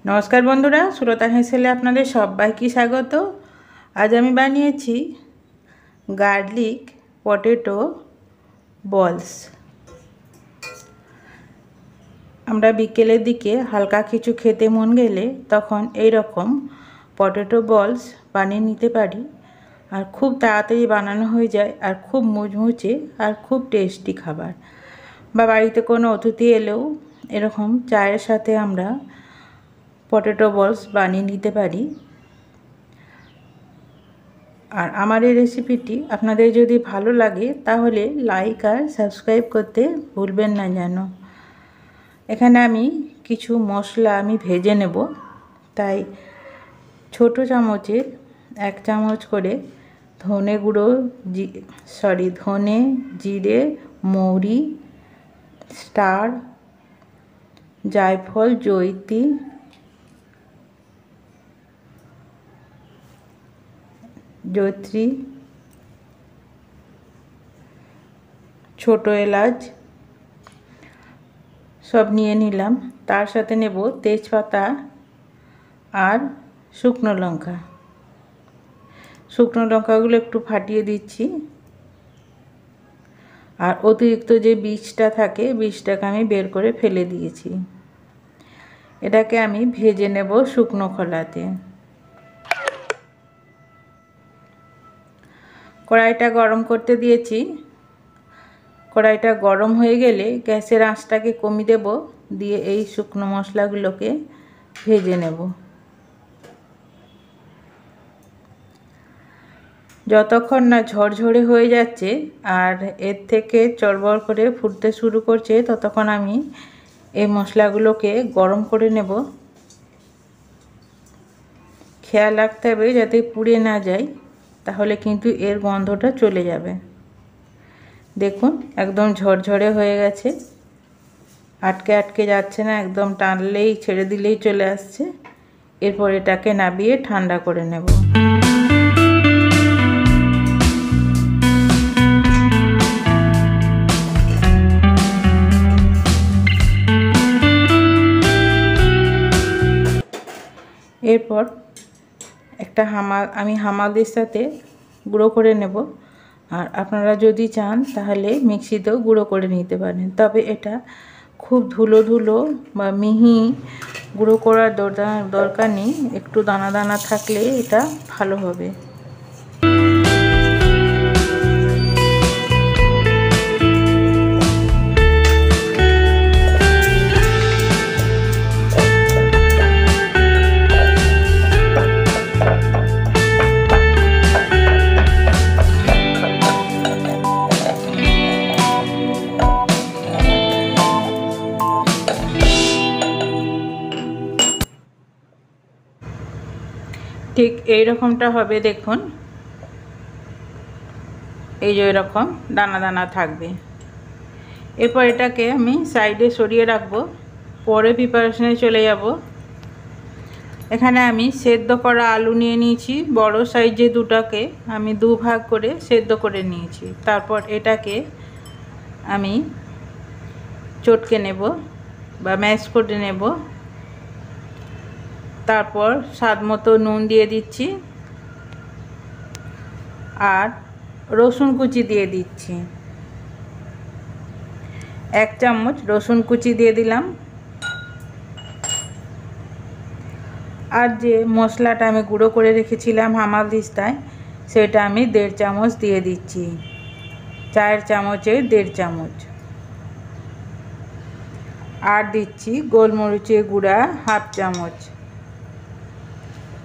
নমস্কার বন্ধুরা, সুলতা হেসেলে আপনাদের সবাইকে স্বাগত। আজ আমি বানিয়েছি গার্লিক পটেটো বলস। আমরা বিকেলের দিকে হালকা কিছু খেতে মন গেলে তখন এই রকম পটেটো বলস বানিয়ে নিতে পারি। আর খুব তাড়াতাড়ি বানানো হয়ে যায়, আর খুব মুচমুচে আর খুব টেস্টি খাবার। বা বাড়িতে কোনো অতিথি এলেও এরকম চায়ের সাথে আমরা পটেটো বলস বানিয়ে নিতে পারি। আর আমার এই রেসিপিটি আপনাদের যদি ভালো লাগে তাহলে লাইক আর সাবস্ক্রাইব করতে ভুলবেন না যেন। এখানে আমি কিছু মশলা আমি ভেজে নেব, তাই ছোট চামচের 1 চামচ করে ধনে গুঁড়ো ধনে, জিরে, মৌরি, স্টার, জায়ফল, জয়িত্রী, ছোট এলাচ সব নিয়ে নিলাম। তার সাথে নেব তেজপাতা আর শুকনো লঙ্কা। শুকনো লঙ্কাগুলো একটু ফাটিয়ে দিচ্ছি। আর অতিরিক্ত যে বীজটা থাকে, বীজটাকে আমি বের করে ফেলে দিয়েছি। এটাকে আমি ভেজে নেব শুকনো খোলাতে। কড়াইটা গরম করতে দিয়েছি। কড়াইটা গরম হয়ে গেলে গ্যাসের আঁচটাকে কমিয়ে দেব, দিয়ে এই শুকনো মশলাগুলোকে ভেজে নেব। যতক্ষণ না ঝরঝরে হয়ে যাচ্ছে আর এর থেকে চড়বড় করে ফুটতে শুরু করছে, ততক্ষণ আমি এই মশলাগুলোকে গরম করে নেব। খেয়াল রাখতে হবে যাতে পুড়ে না যায়, তাহলে কিন্তু এর গন্ধটা চলে যাবে। দেখুন একদম ঝরঝরে হয়ে গেছে, আটকে আটকে যাচ্ছে না, একদম টানলেই ছেড়ে দিলেই চলে আসছে। এরপর এটাকে নামিয়ে ঠান্ডা করে নেব। এরপর একটা আমি হামালদির সাথে গুঁড়ো করে নেব। আর আপনারা যদি চান তাহলে মিক্সিতেও গুঁড়ো করে নিতে পারেন, তবে এটা খুব ধুলো ধুলো বা মিহি গুঁড়ো করার দরকার নেই। একটু দানা দানা থাকলে এটা ভালো হবে। ঠিক এই রকমটা হবে, দেখুন এই যে এরকম দানা দানা থাকবে। এরপর এটাকে আমি সাইডে সরিয়ে রাখবো, পরে প্রিপারেশনে চলে যাব। এখানে আমি সেদ্ধ করা আলু নিয়ে নিয়েছি, বড় সাইজে দুটাকে আমি 2 ভাগ করে সেদ্ধ করে নিয়েছি। তারপর এটাকে আমি চটকে নেব বা ম্যাশ করে নেব। তারপর স্বাদ মতো নুন দিয়ে দিচ্ছি আর রসুন কুচি দিয়ে দিচ্ছি। 1 চামচ রসুন কুচি দিয়ে দিলাম। আর যে মশলাটা আমি গুঁড়ো করে রেখেছিলাম হামালদিস্তায়, সেটা আমি 1.5 চামচ দিয়ে দিচ্ছি। 4 চামচের 1.5 চামচ। আর দিচ্ছি গোলমরিচের গুঁড়া 1/2 চামচ।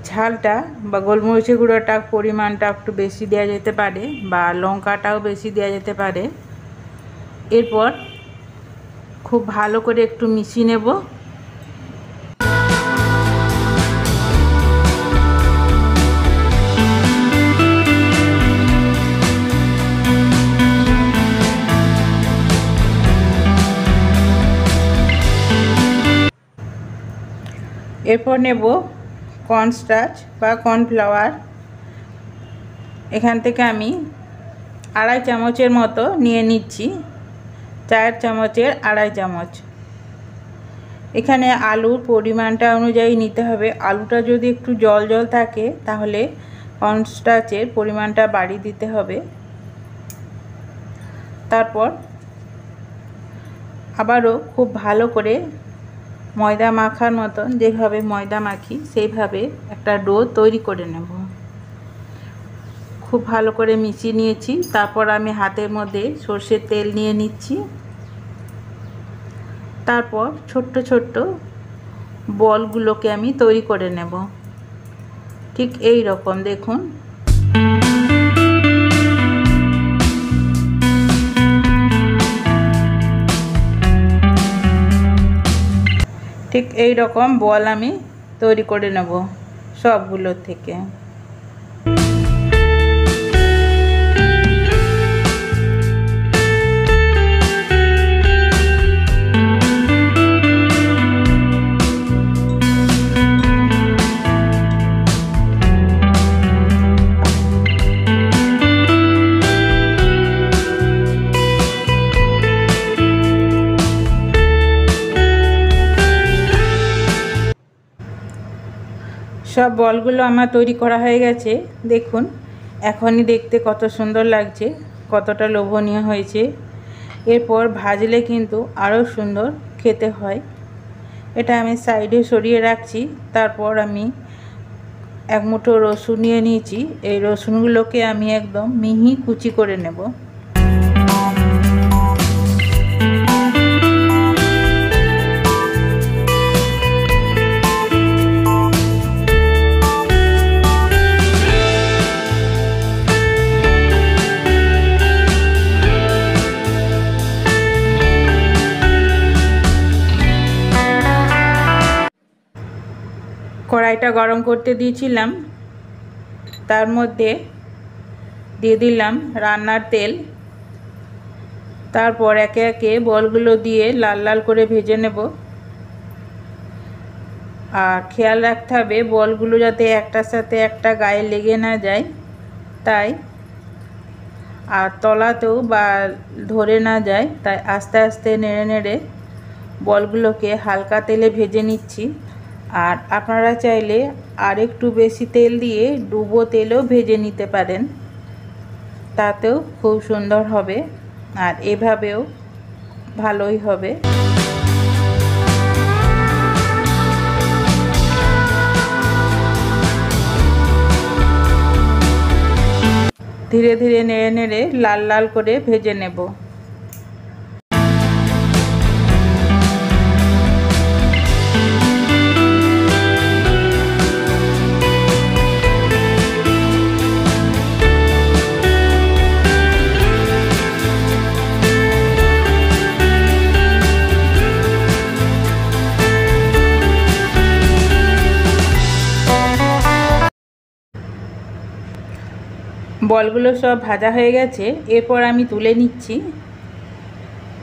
ঝালটা বা গোলমরিচের গুঁড়োটা পরিমাণটা একটু বেশি দেওয়া যেতে পারে, বা লঙ্কাটাও বেশি দেওয়া যেতে পারে। এরপর খুব ভালো করে একটু মিশিয়ে নেব। এরপর নেব কর্নস্টার্চ বা কর্নফ্লাওয়ার। এখান থেকে আমি 2.5 চামচের মতো নিয়ে নিচ্ছি। 4 চামচের 2.5 চামচ। এখানে আলুর পরিমাণটা অনুযায়ী নিতে হবে। আলুটা যদি একটু জল জল থাকে তাহলে কর্নস্টার্চের পরিমাণটা বাড়িয়ে দিতে হবে। তারপর আবারও খুব ভালো করে ময়দা মাখার মতন, যেভাবে ময়দা মাখি সেইভাবে একটা ডো তৈরি করে নেব। খুব ভালো করে মিশিয়ে নিয়েছি। তারপর আমি হাতের মধ্যে সর্ষের তেল নিয়ে নিচ্ছি। তারপর ছোট্ট ছোট্ট বলগুলোকে আমি তৈরি করে নেব, ঠিক এই রকম দেখুন। ঠিক এই রকম বল আমি তৈরি করে নেব সবগুলো থেকে। সব বলগুলো আমার তৈরি করা হয়ে গেছে। দেখুন এখনই দেখতে কত সুন্দর লাগছে, কতটা লোভনীয় হয়েছে। এরপর ভাজলে কিন্তু আরও সুন্দর খেতে হয়। এটা আমি সাইডে সরিয়ে রাখছি। তারপর আমি এক মুঠো রসুন নিয়ে নিয়েছি। এই রসুনগুলোকে আমি একদম মিহি কুচি করে নেব। কড়াইটা গরম করতে দিয়েছিলাম, তার মধ্যে দিয়ে দিলাম রান্নার তেল। তারপর একে একে বলগুলো দিয়ে লাল লাল করে ভেজে নেব। আর খেয়াল রাখতে হবে বলগুলো যাতে একটার সাথে একটা গায়ে লেগে না যায়, তাই আর তলাতেও বা ধরে না যায়, তাই আস্তে আস্তে নেড়ে নেড়ে বলগুলোকে হালকা তেলে ভেজে নিচ্ছি। আর আপনারা চাইলে আর একটু বেশি তেল দিয়ে ডুবো তেলেও ভেজে নিতে পারেন, তাতেও খুব সুন্দর হবে। আর এভাবেও ভালোই হবে। ধীরে ধীরে নেড়ে নেড়ে লাল লাল করে ভেজে নেব। বলগুলো সব ভাজা হয়ে গেছে। এরপর আমি তুলে নিচ্ছি।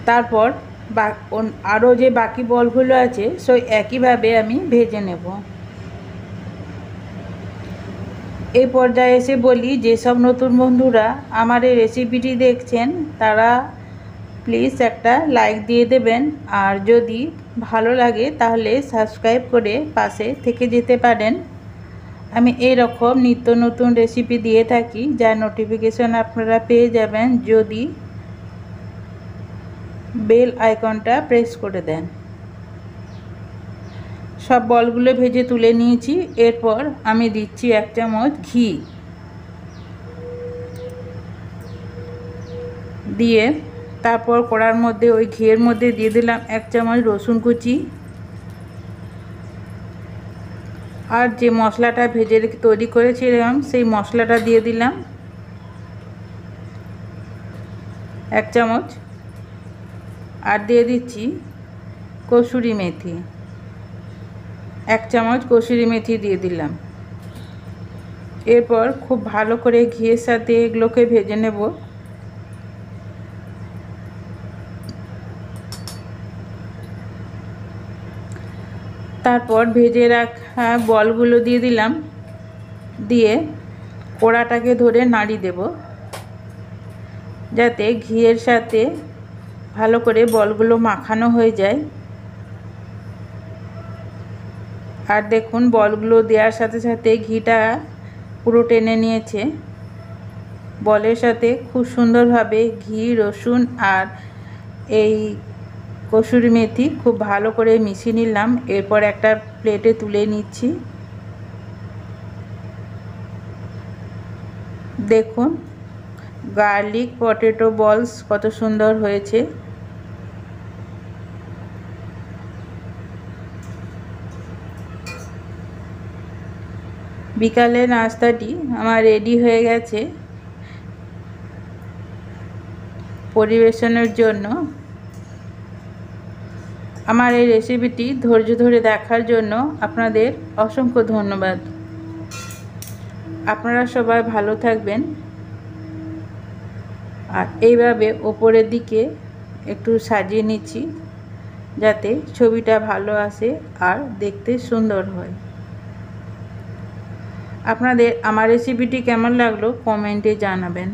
তারপর আরও যে বাকি বলগুলো আছে সেই একইভাবে আমি ভেজে নেব। এই পর্যায়ে এসে বলি, যেসব নতুন বন্ধুরা আমার এই রেসিপিটি দেখছেন তারা প্লিজ একটা লাইক দিয়ে দেবেন। আর যদি ভালো লাগে তাহলে সাবস্ক্রাইব করে পাশে থেকে যেতে পারেন। আমি এই রকম নিত্য নতুন রেসিপি দিয়ে থাকি, যার নোটিফিকেশন আপনারা পেয়ে যাবেন যদি বেল আইকনটা প্রেস করে দেন। সব বলগুলো ভেজে তুলে নিয়েছি। এরপর আমি দিচ্ছি 1 চামচ ঘি, দিয়ে তারপর কড়ার মধ্যে ওই ঘিয়ের মধ্যে দিয়ে দিলাম 1 চামচ রসুন কুচি। আর যে মশলাটা ভেজে রেখে তৈরি করেছিলাম সেই মশলাটা দিয়ে দিলাম 1 চামচ। আর দিয়ে দিচ্ছি কসুরি মেথি, 1 চামচ কসুরি মেথি দিয়ে দিলাম। এরপর খুব ভালো করে ঘিয়ের সাথে এগুলোকে ভেজে নেব। তারপর ভেজে রাখা বলগুলো দিয়ে দিলাম, দিয়ে কড়াটাকে ধরে নাড়ি দেব যাতে ঘিয়ের সাথে ভালো করে বলগুলো মাখানো হয়ে যায়। আর দেখুন বলগুলো দেওয়ার সাথে সাথে ঘিটা পুরো টেনে নিয়েছে। বলের সাথে খুব সুন্দরভাবে ঘি, রসুন আর এই কসুরি মেথি খুব ভালো করে মিশিয়ে নিলাম। এরপর একটা প্লেটে তুলে নিচ্ছি। দেখুন গার্লিক পটেটো বলস কত সুন্দর হয়েছে। বিকালের নাস্তাটি আমার রেডি হয়ে গেছে পরিবেশনের জন্য। আমার এই রেসিপিটি ধৈর্য ধরে দেখার জন্য আপনাদের অসংখ্য ধন্যবাদ। আপনারা সবাই ভালো থাকবেন। আর এইভাবে ওপরের দিকে একটু সাজিয়ে নিচ্ছি যাতে ছবিটা ভালো আসে আর দেখতে সুন্দর হয়। আপনাদের আমার রেসিপিটি কেমন লাগলো কমেন্টে জানাবেন।